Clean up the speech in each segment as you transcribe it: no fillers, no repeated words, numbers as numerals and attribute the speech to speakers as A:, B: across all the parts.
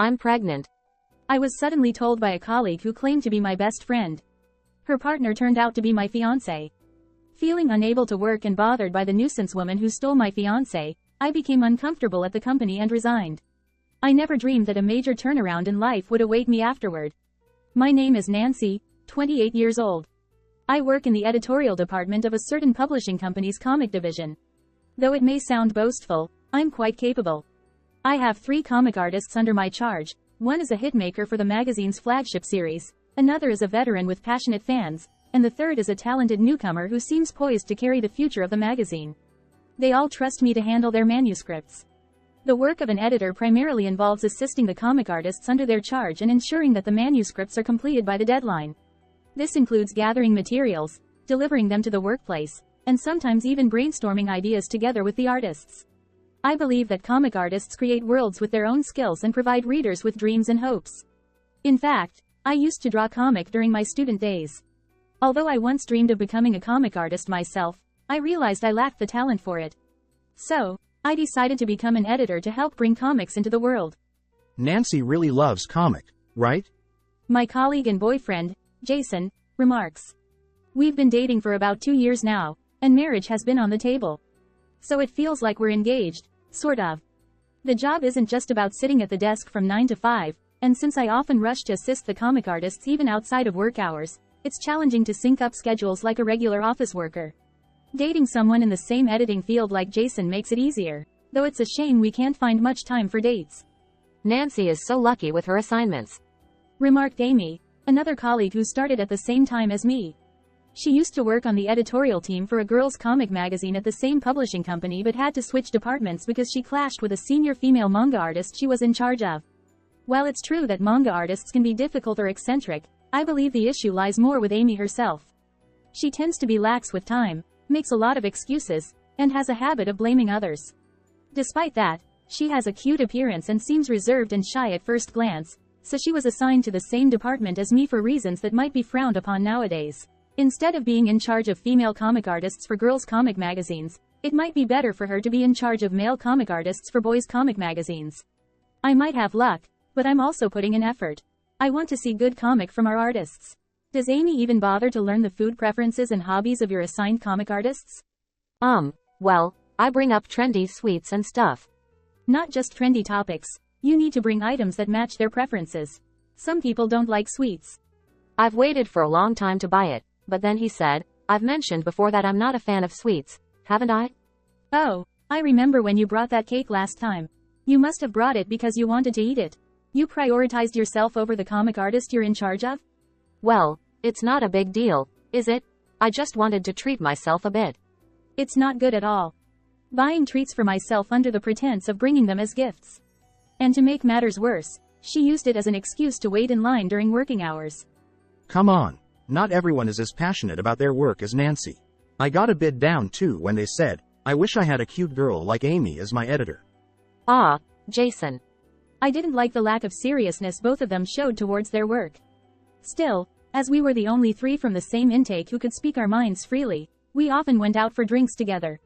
A: I'm pregnant.
B: I was suddenly told by a colleague who claimed to be my best friend. Her partner turned out to be my fiancé. Feeling unable to work and bothered by the nuisance woman who stole my fiancé, I became uncomfortable at the company and resigned. I never dreamed that a major turnaround in life would await me afterward. My name is Nancy, 28 years old. I work in the editorial department of a certain publishing company's comic division. Though it may sound boastful, I'm quite capable. I have 3 comic artists under my charge. One is a hitmaker for the magazine's flagship series, another is a veteran with passionate fans, and the third is a talented newcomer who seems poised to carry the future of the magazine. They all trust me to handle their manuscripts. The work of an editor primarily involves assisting the comic artists under their charge and ensuring that the manuscripts are completed by the deadline. This includes gathering materials, delivering them to the workplace, and sometimes even brainstorming ideas together with the artists. I believe that comic artists create worlds with their own skills and provide readers with dreams and hopes. In fact, I used to draw comic during my student days. Although I once dreamed of becoming a comic artist myself, I realized I lacked the talent for it. So, I decided to become an editor to help bring comics into the world.
C: Nancy really loves comic, right?
B: My colleague and boyfriend, Jason, remarks. We've been dating for about 2 years now, and marriage has been on the table. So it feels like we're engaged, sort of. The job isn't just about sitting at the desk from 9 to 5, and since I often rush to assist the comic artists even outside of work hours, it's challenging to sync up schedules like a regular office worker. Dating someone in the same editing field like Jason makes it easier, though it's a shame we can't find much time for dates.
A: Nancy is so lucky with her assignments,
B: remarked Amy, another colleague who started at the same time as me. She used to work on the editorial team for a girls' comic magazine at the same publishing company but had to switch departments because she clashed with a senior female manga artist she was in charge of. While it's true that manga artists can be difficult or eccentric, I believe the issue lies more with Amy herself. She tends to be lax with time, makes a lot of excuses, and has a habit of blaming others. Despite that, she has a cute appearance and seems reserved and shy at first glance, so she was assigned to the same department as me for reasons that might be frowned upon nowadays. Instead of being in charge of female comic artists for girls' comic magazines, it might be better for her to be in charge of male comic artists for boys' comic magazines. I might have luck, but I'm also putting in effort. I want to see good comic from our artists. Does Amy even bother to learn the food preferences and hobbies of your assigned comic artists?
A: Well, I bring up trendy sweets and stuff.
B: Not just trendy topics. You need to bring items that match their preferences. Some people don't like sweets.
A: I've waited for a long time to buy it. But then he said, I've mentioned before that I'm not a fan of sweets, haven't I?
B: Oh, I remember when you brought that cake last time. You must have brought it because you wanted to eat it. You prioritized yourself over the comic artist you're in charge of?
A: Well, it's not a big deal, is it? I just wanted to treat myself a bit.
B: It's not good at all. Buying treats for myself under the pretense of bringing them as gifts. And to make matters worse, she used it as an excuse to wait in line during working hours.
C: Come on. Not everyone is as passionate about their work as Nancy. I got a bit down too when they said, I wish I had a cute girl like Amy as my editor.
A: Jason.
B: I didn't like the lack of seriousness both of them showed towards their work. Still, as we were the only 3 from the same intake who could speak our minds freely, we often went out for drinks together.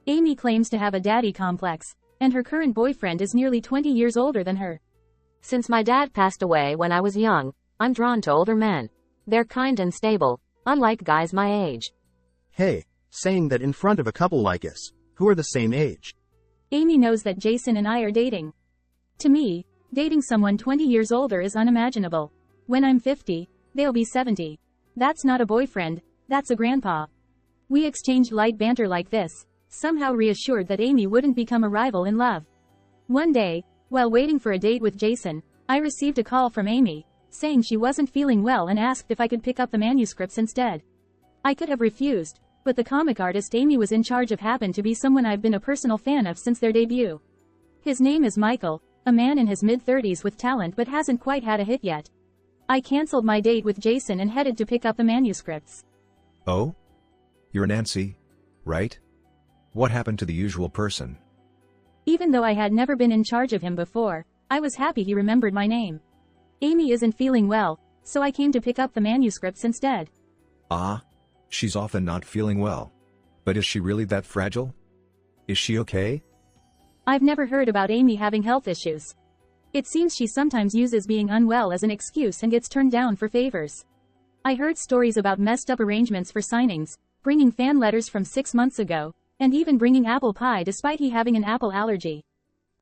B: Amy claims to have a daddy complex, and her current boyfriend is nearly 20 years older than her.
A: Since my dad passed away when I was young, I'm drawn to older men. They're kind and stable, unlike guys my age.
C: Hey, saying that in front of a couple like us, who are the same age.
B: Amy knows that Jason and I are dating. To me, dating someone 20 years older is unimaginable. When I'm 50, they'll be 70. That's not a boyfriend, that's a grandpa. We exchanged light banter like this, somehow reassured that Amy wouldn't become a rival in love. One day, while waiting for a date with Jason, I received a call from Amy, saying she wasn't feeling well and asked if I could pick up the manuscripts instead. I could have refused, but the comic artist Amy was in charge of happened to be someone I've been a personal fan of since their debut. His name is Michael, a man in his mid-30s with talent but hasn't quite had a hit yet. I cancelled my date with Jason and headed to pick up the manuscripts.
D: Oh? You're Nancy, right? What happened to the usual person?
B: Even though I had never been in charge of him before, I was happy he remembered my name. Amy isn't feeling well, so I came to pick up the manuscripts instead.
D: She's often not feeling well. But is she really that fragile? Is she okay?
B: I've never heard about Amy having health issues. It seems she sometimes uses being unwell as an excuse and gets turned down for favors. I heard stories about messed up arrangements for signings, bringing fan letters from 6 months ago, and even bringing apple pie despite he having an apple allergy.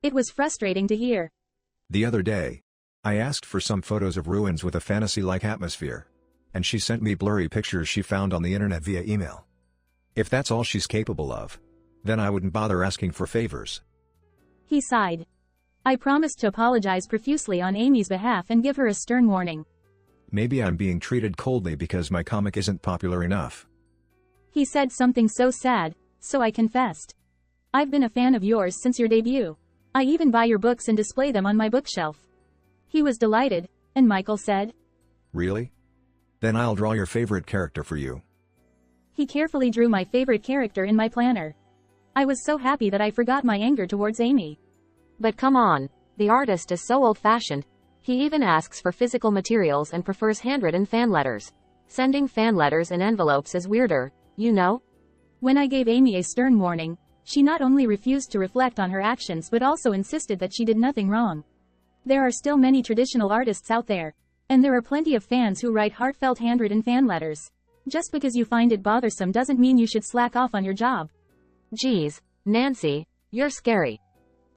B: It was frustrating to hear.
D: The other day, I asked for some photos of ruins with a fantasy-like atmosphere, and she sent me blurry pictures she found on the internet via email. If that's all she's capable of, then I wouldn't bother asking for favors.
B: He sighed. I promised to apologize profusely on Amy's behalf and give her a stern warning.
D: Maybe I'm being treated coldly because my comic isn't popular enough.
B: He said something so sad, so I confessed. I've been a fan of yours since your debut. I even buy your books and display them on my bookshelf. He was delighted, and Michael said,
D: Really? Then I'll draw your favorite character for you.
B: He carefully drew my favorite character in my planner. I was so happy that I forgot my anger towards Amy.
A: But come on, the artist is so old-fashioned. He even asks for physical materials and prefers handwritten fan letters. Sending fan letters in envelopes is weirder, you know?
B: When I gave Amy a stern warning, she not only refused to reflect on her actions but also insisted that she did nothing wrong. There are still many traditional artists out there, and there are plenty of fans who write heartfelt handwritten fan letters. Just because you find it bothersome doesn't mean you should slack off on your job.
A: Geez, Nancy, you're scary.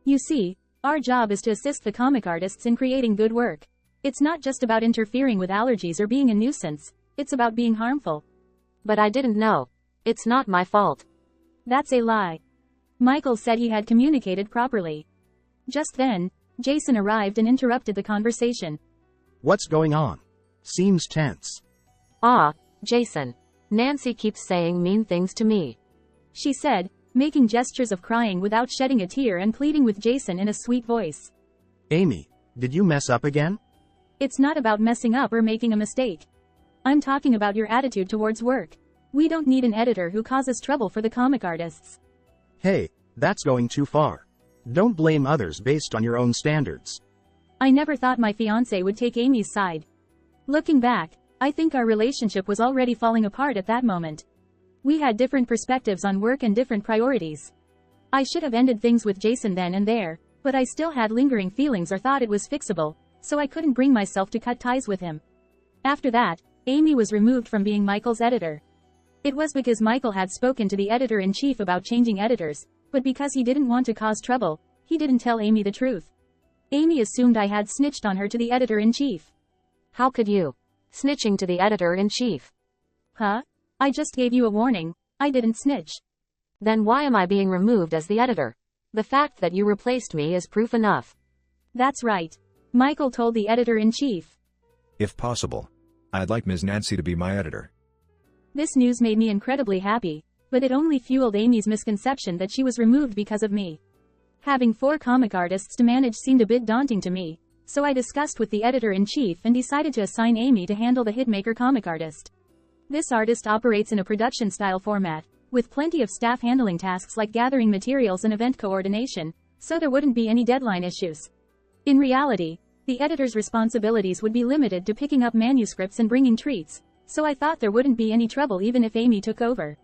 B: You see, our job is to assist the comic artists in creating good work. It's not just about interfering with allergies or being a nuisance, it's about being harmful.
A: But I didn't know. It's not my fault.
B: That's a lie. Michael said he had communicated properly. Just then, Jason arrived and interrupted the conversation.
C: What's going on? Seems tense.
A: Ah, Jason. Nancy keeps saying mean things to me.
B: She said, making gestures of crying without shedding a tear and pleading with Jason in a sweet voice.
C: Amy, did you mess up again?
B: It's not about messing up or making a mistake. I'm talking about your attitude towards work. We don't need an editor who causes trouble for the comic artists.
C: Hey, that's going too far. Don't blame others based on your own standards.
B: I never thought my fiancé would take Amy's side. Looking back, I think our relationship was already falling apart at that moment. We had different perspectives on work and different priorities. I should have ended things with Jason then and there, but I still had lingering feelings or thought it was fixable, so I couldn't bring myself to cut ties with him. After that, Amy was removed from being Michael's editor. It was because Michael had spoken to the editor-in-chief about changing editors, but because he didn't want to cause trouble, he didn't tell Amy the truth. Amy assumed I had snitched on her to the editor-in-chief.
A: How could you? Snitching to the editor-in-chief.
B: Huh? I just gave you a warning. I didn't snitch.
A: Then why am I being removed as the editor? The fact that you replaced me is proof enough.
B: That's right. Michael told the editor-in-chief.
D: If possible, I'd like Ms. Nancy to be my editor.
B: This news made me incredibly happy, but it only fueled Amy's misconception that she was removed because of me. Having 4 comic artists to manage seemed a bit daunting to me, so I discussed with the editor-in-chief and decided to assign Amy to handle the Hitmaker comic artist. This artist operates in a production-style format, with plenty of staff handling tasks like gathering materials and event coordination, so there wouldn't be any deadline issues. In reality, the editor's responsibilities would be limited to picking up manuscripts and bringing treats, so I thought there wouldn't be any trouble even if Amy took over.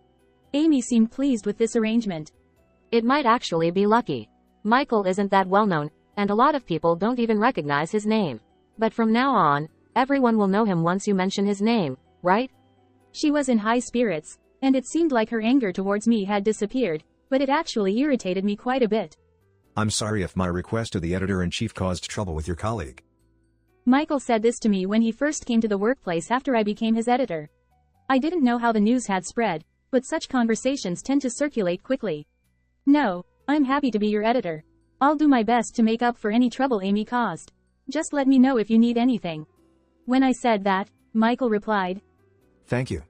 B: Amy seemed pleased with this arrangement.
A: It might actually be lucky. Michael isn't that well known, and a lot of people don't even recognize his name. But from now on, everyone will know him once you mention his name, right?
B: She was in high spirits, and it seemed like her anger towards me had disappeared, but it actually irritated me quite a bit.
D: I'm sorry if my request to the editor-in-chief caused trouble with your colleague.
B: Michael said this to me when he first came to the workplace after I became his editor. I didn't know how the news had spread, but such conversations tend to circulate quickly. No, I'm happy to be your editor. I'll do my best to make up for any trouble Amy caused. Just let me know if you need anything. When I said that, Michael replied,
D: Thank you.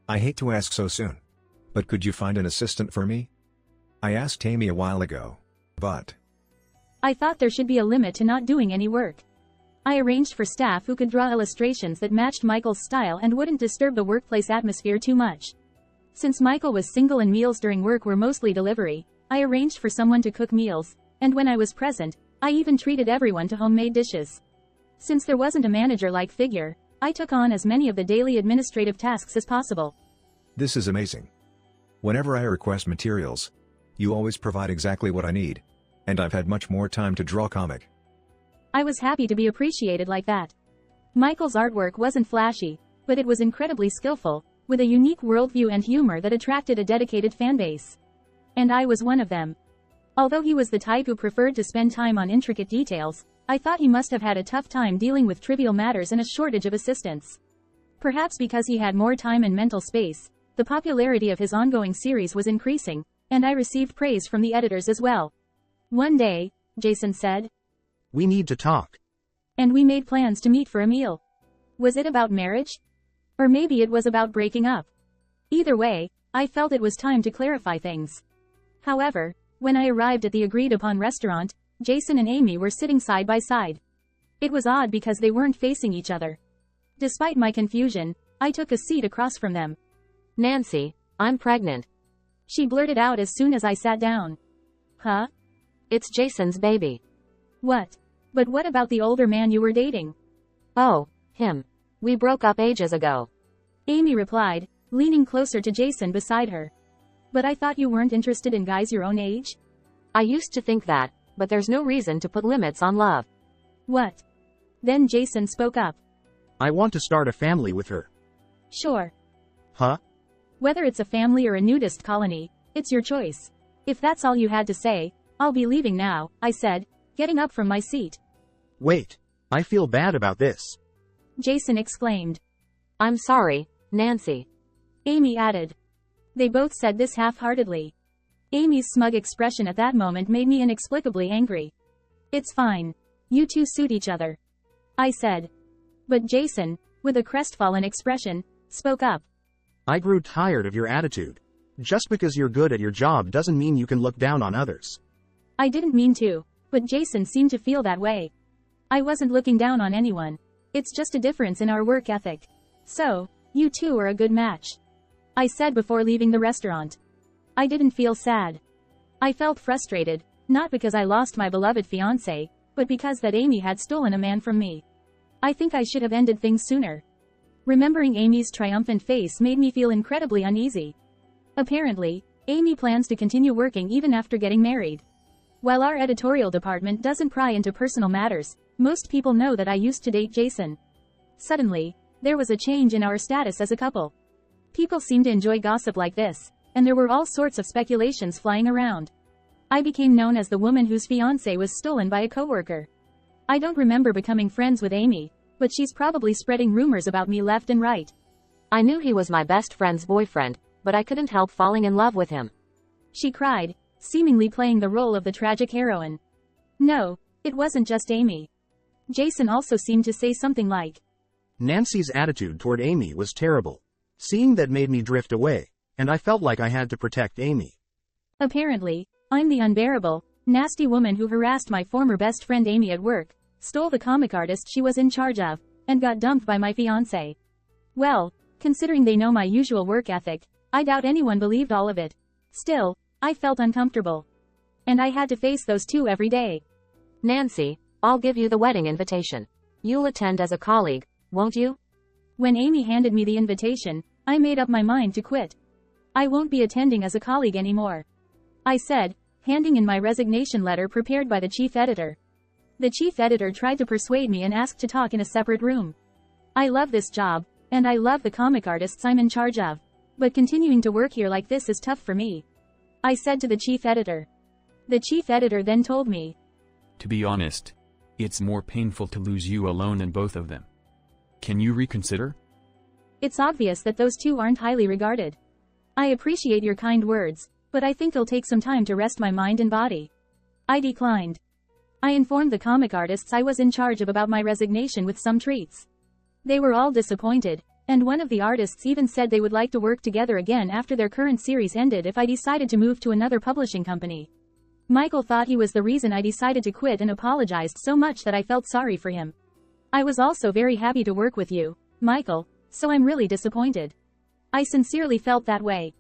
D: I hate to ask so soon, but could you find an assistant for me? I asked Amy a while ago, but
B: I thought there should be a limit to not doing any work. I arranged for staff who could draw illustrations that matched Michael's style and wouldn't disturb the workplace atmosphere too much. Since Michael was single and meals during work were mostly delivery, I arranged for someone to cook meals, and when I was present, I even treated everyone to homemade dishes. Since there wasn't a manager-like figure, I took on as many of the daily administrative tasks as possible.
D: This is amazing. Whenever I request materials, you always provide exactly what I need, and I've had much more time to draw comic.
B: I was happy to be appreciated like that. Michael's artwork wasn't flashy, but it was incredibly skillful, with a unique worldview and humor that attracted a dedicated fanbase. And I was one of them. Although he was the type who preferred to spend time on intricate details, I thought he must have had a tough time dealing with trivial matters and a shortage of assistants. Perhaps because he had more time and mental space, the popularity of his ongoing series was increasing, and I received praise from the editors as well. One day, Jason said,
C: We need to talk.
B: and we made plans to meet for a meal. Was it about marriage? Or maybe it was about breaking up. Either way, I felt it was time to clarify things. However, when I arrived at the agreed-upon restaurant, Jason and Amy were sitting side by side. It was odd because they weren't facing each other. Despite my confusion, I took a seat across from them.
A: Nancy, I'm pregnant.
B: She blurted out as soon as I sat down. Huh?
A: It's Jason's baby.
B: What? But what about the older man you were dating?
A: Oh, him. We broke up ages ago.
B: Amy replied, leaning closer to Jason beside her. But I thought you weren't interested in guys your own age?
A: I used to think that, but there's no reason to put limits on love.
B: What? Then Jason spoke up.
C: I want to start a family with her.
B: Sure.
C: Huh?
B: Whether it's a family or a nudist colony, it's your choice. If that's all you had to say, I'll be leaving now, I said, getting up from my seat.
C: Wait. I feel bad about this.
B: Jason exclaimed.
A: I'm sorry, Nancy.
B: Amy added. They both said this half-heartedly. Amy's smug expression at that moment made me inexplicably angry. It's fine. You two suit each other, I said. But Jason, with a crestfallen expression, spoke up.
C: I grew tired of your attitude. Just because you're good at your job doesn't mean you can look down on others.
B: I didn't mean to, but Jason seemed to feel that way. I wasn't looking down on anyone. It's just a difference in our work ethic. So, you two are a good match, I said before leaving the restaurant. I didn't feel sad. I felt frustrated, not because I lost my beloved fiancé, but because that Amy had stolen a man from me. I think I should have ended things sooner. Remembering Amy's triumphant face made me feel incredibly uneasy. Apparently, Amy plans to continue working even after getting married. While our editorial department doesn't pry into personal matters, most people know that I used to date Jason. Suddenly, there was a change in our status as a couple. People seem to enjoy gossip like this, and there were all sorts of speculations flying around. I became known as the woman whose fiancé was stolen by a coworker. I don't remember becoming friends with Amy, but she's probably spreading rumors about me left and right.
A: I knew he was my best friend's boyfriend, but I couldn't help falling in love with him.
B: She cried, seemingly playing the role of the tragic heroine. No, it wasn't just Amy. Jason also seemed to say something like,
C: Nancy's attitude toward Amy was terrible. Seeing that made me drift away, and I felt like I had to protect Amy.
B: Apparently, I'm the unbearable, nasty woman who harassed my former best friend Amy at work, stole the comic artist she was in charge of, and got dumped by my fiancé. Well, considering they know my usual work ethic, I doubt anyone believed all of it. Still, I felt uncomfortable. And I had to face those two every day.
A: Nancy, I'll give you the wedding invitation. You'll attend as a colleague, won't you?
B: When Amy handed me the invitation, I made up my mind to quit. I won't be attending as a colleague anymore, I said, handing in my resignation letter prepared by the chief editor. The chief editor tried to persuade me and asked to talk in a separate room. I love this job, and I love the comic artists I'm in charge of. But continuing to work here like this is tough for me, I said to the chief editor. The chief editor then told me,
E: To be honest, it's more painful to lose you alone than both of them. Can you reconsider?
B: It's obvious that those two aren't highly regarded. I appreciate your kind words, but I think it'll take some time to rest my mind and body. I declined. I informed the comic artists I was in charge of about my resignation with some treats. They were all disappointed, and one of the artists even said they would like to work together again after their current series ended if I decided to move to another publishing company. Michael thought he was the reason I decided to quit and apologized so much that I felt sorry for him. I was also very happy to work with you, Michael, so I'm really disappointed. I sincerely felt that way.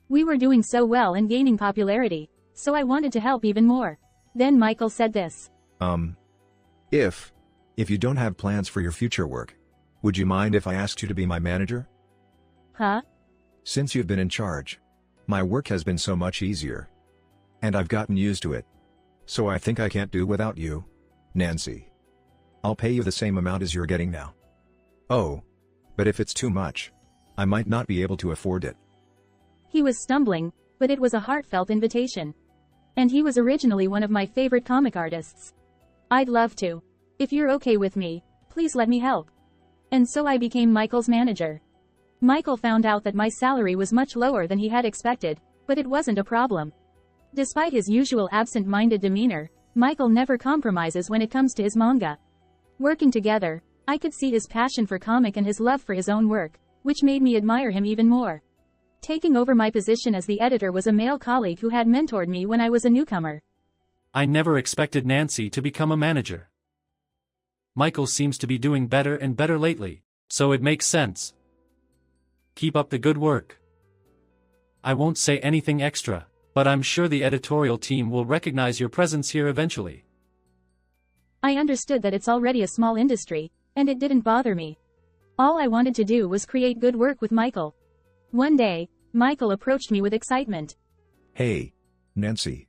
B: We were doing so well and gaining popularity, so I wanted to help even more. Then Michael said this.
D: If you don't have plans for your future work, would you mind if I asked you to be my manager?
B: Huh?
D: Since you've been in charge, my work has been so much easier. And I've gotten used to it. So I think I can't do without you, Nancy. I'll pay you the same amount as you're getting now. Oh. But if it's too much, I might not be able to afford it.
B: He was stumbling, but it was a heartfelt invitation. And he was originally one of my favorite comic artists. I'd love to. If you're okay with me, please let me help. And so I became Michael's manager. Michael found out that my salary was much lower than he had expected, but it wasn't a problem. Despite his usual absent-minded demeanor, Michael never compromises when it comes to his manga. Working together, I could see his passion for comic and his love for his own work, which made me admire him even more. Taking over my position as the editor was a male colleague who had mentored me when I was a newcomer.
F: I never expected Nancy to become a manager. Michael seems to be doing better and better lately, so it makes sense. Keep up the good work. I won't say anything extra, but I'm sure the editorial team will recognize your presence here eventually.
B: I understood that it's already a small industry, and it didn't bother me. All I wanted to do was create good work with Michael. One day, Michael approached me with excitement.
D: Hey, Nancy.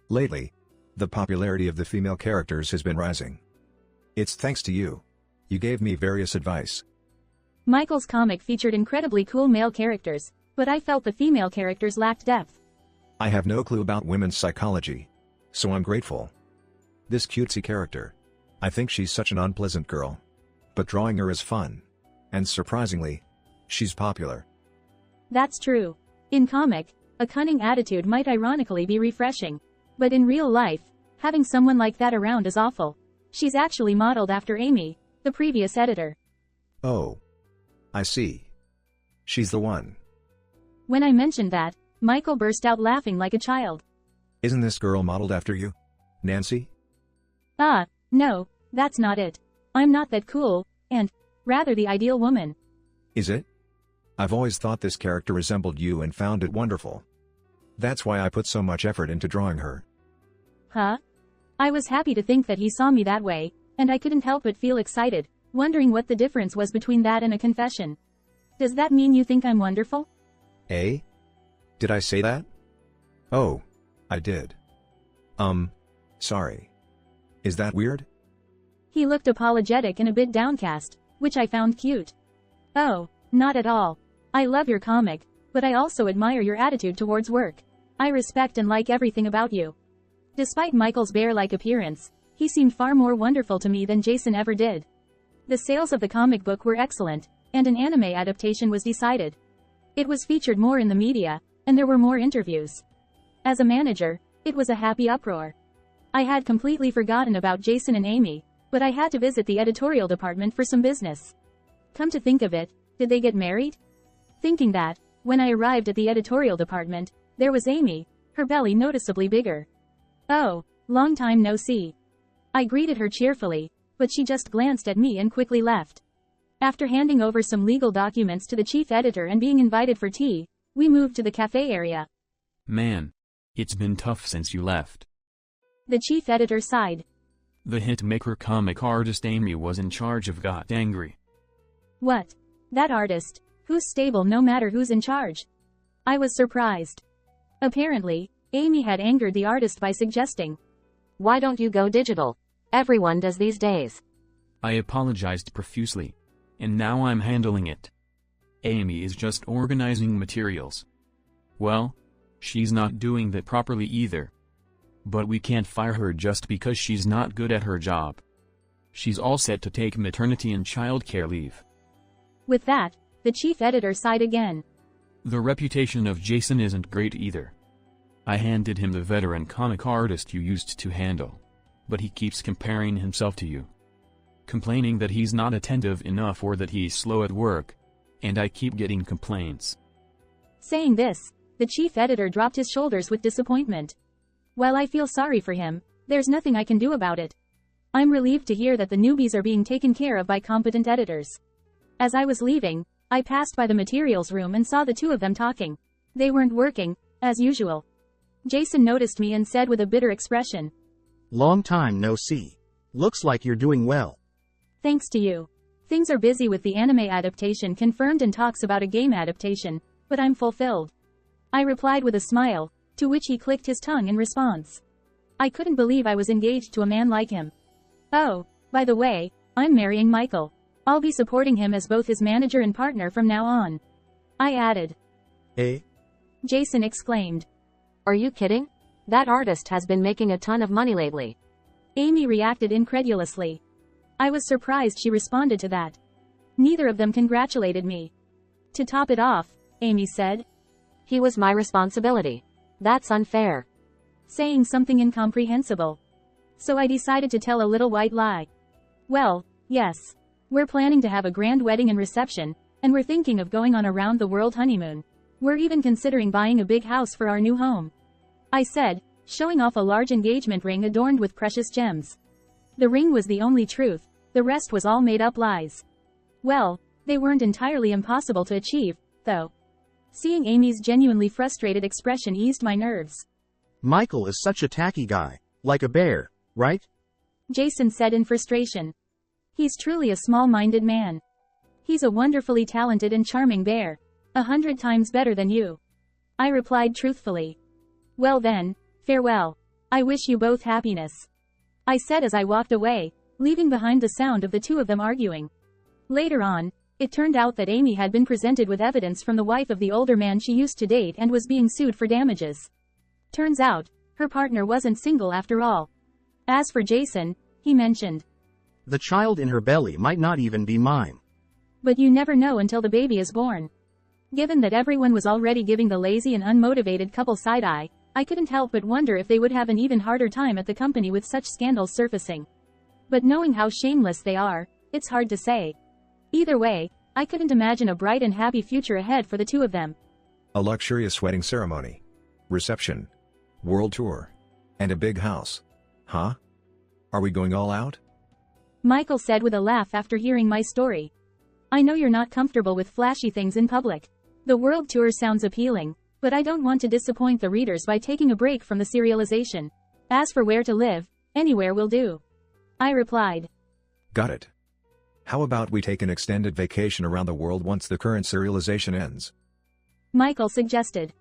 D: Lately, the popularity of the female characters has been rising. It's thanks to you. You gave me various advice.
B: Michael's comic featured incredibly cool male characters, but I felt the female characters lacked depth.
D: I have no clue about women's psychology, so I'm grateful. This cutesy character. I think she's such an unpleasant girl. But drawing her is fun. And surprisingly, she's popular.
B: That's true. In comic, a cunning attitude might ironically be refreshing. But in real life, having someone like that around is awful. She's actually modeled after Amy, the previous editor.
D: Oh. I see. She's the one.
B: When I mentioned that, Michael burst out laughing like a child.
D: Isn't this girl modeled after you, Nancy?
B: No, that's not it. I'm not that cool, and, rather the ideal woman.
D: Is it? I've always thought this character resembled you and found it wonderful. That's why I put so much effort into drawing her.
B: Huh? I was happy to think that he saw me that way, and I couldn't help but feel excited, wondering what the difference was between that and a confession. Does that mean you think I'm wonderful?
D: Eh? Did I say that? Oh, I did. Sorry. Is that weird?
B: He looked apologetic and a bit downcast, which I found cute. Oh, not at all. I love your comic, but I also admire your attitude towards work. I respect and like everything about you. Despite Michael's bear-like appearance, he seemed far more wonderful to me than Jason ever did. The sales of the comic book were excellent, and an anime adaptation was decided. It was featured more in the media, and there were more interviews. As a manager, it was a happy uproar. I had completely forgotten about Jason and Amy, but I had to visit the editorial department for some business. Come to think of it, did they get married? Thinking that, when I arrived at the editorial department, there was Amy, her belly noticeably bigger. Oh, long time no see. I greeted her cheerfully, but she just glanced at me and quickly left. After handing over some legal documents to the chief editor and being invited for tea, we moved to the cafe area.
E: Man. It's been tough since you left.
B: The chief editor sighed.
E: The hitmaker comic artist Amy was in charge of got angry.
B: What? That artist? Who's stable no matter who's in charge? I was surprised. Apparently, Amy had angered the artist by suggesting,
A: "Why don't you go digital? Everyone does these days."
E: I apologized profusely. And now I'm handling it. Amy is just organizing materials. Well, she's not doing that properly either. But we can't fire her just because she's not good at her job. She's all set to take maternity and childcare leave.
B: With that, the chief editor sighed again.
E: The reputation of Jason isn't great either. I handed him the veteran comic artist you used to handle. But he keeps comparing himself to you. Complaining that he's not attentive enough or that he's slow at work. And I keep getting complaints.
B: Saying this, the chief editor dropped his shoulders with disappointment. While I feel sorry for him, there's nothing I can do about it. I'm relieved to hear that the newbies are being taken care of by competent editors. As I was leaving, I passed by the materials room and saw the two of them talking. They weren't working, as usual. Jason noticed me and said with a bitter expression,
C: "Long time no see. Looks like you're doing well."
B: "Thanks to you. Things are busy with the anime adaptation confirmed and talks about a game adaptation, but I'm fulfilled." I replied with a smile, to which he clicked his tongue in response. I couldn't believe I was engaged to a man like him. Oh, By the way, I'm marrying Michael. I'll be supporting him as both his manager and partner from now on. I added.
C: Eh?
B: Jason exclaimed.
A: Are you kidding? That artist has been making a ton of money lately.
B: Amy reacted incredulously. I was surprised she responded to that. Neither of them congratulated me. To top it off, Amy said.
A: He was my responsibility. That's unfair.
B: Saying something incomprehensible. So I decided to tell a little white lie. Well, yes. We're planning to have a grand wedding and reception, and we're thinking of going on a round-the-world honeymoon. We're even considering buying a big house for our new home. I said, showing off a large engagement ring adorned with precious gems. The ring was the only truth, the rest was all made-up lies. Well, they weren't entirely impossible to achieve, though. Seeing Amy's genuinely frustrated expression eased my nerves.
C: Michael is such a tacky guy. Like a bear, right?
B: Jason said in frustration. He's truly a small-minded man. He's a wonderfully talented and charming bear. 100 times better than you. I replied truthfully. Well then, farewell. I wish you both happiness. I said as I walked away, leaving behind the sound of the two of them arguing. Later on, it turned out that Amy had been presented with evidence from the wife of the older man she used to date and was being sued for damages. Turns out, her partner wasn't single after all. As for Jason, he mentioned.
C: The child in her belly might not even be mine.
B: But you never know until the baby is born. Given that everyone was already giving the lazy and unmotivated couple side-eye, I couldn't help but wonder if they would have an even harder time at the company with such scandals surfacing. But knowing how shameless they are, it's hard to say. Either way, I couldn't imagine a bright and happy future ahead for the two of them.
D: A luxurious wedding ceremony. Reception. World tour. And a big house. Huh? Are we going all out?
B: Michael said with a laugh after hearing my story. I know you're not comfortable with flashy things in public. The world tour sounds appealing, but I don't want to disappoint the readers by taking a break from the serialization. As for where to live, anywhere will do. I replied.
D: Got it. How about we take an extended vacation around the world once the current serialization ends?
B: Michael suggested.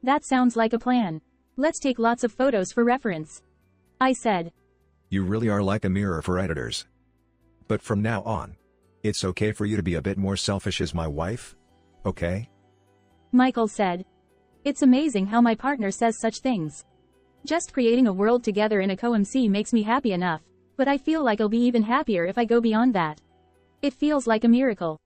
B: That sounds like a plan. Let's take lots of photos for reference. I said.
D: You really are like a mirror for editors. But from now on, it's okay for you to be a bit more selfish as my wife? Okay?
B: Michael said. It's amazing how my partner says such things. Just creating a world together in a co-MC makes me happy enough, but I feel like I'll be even happier if I go beyond that. It feels like a miracle.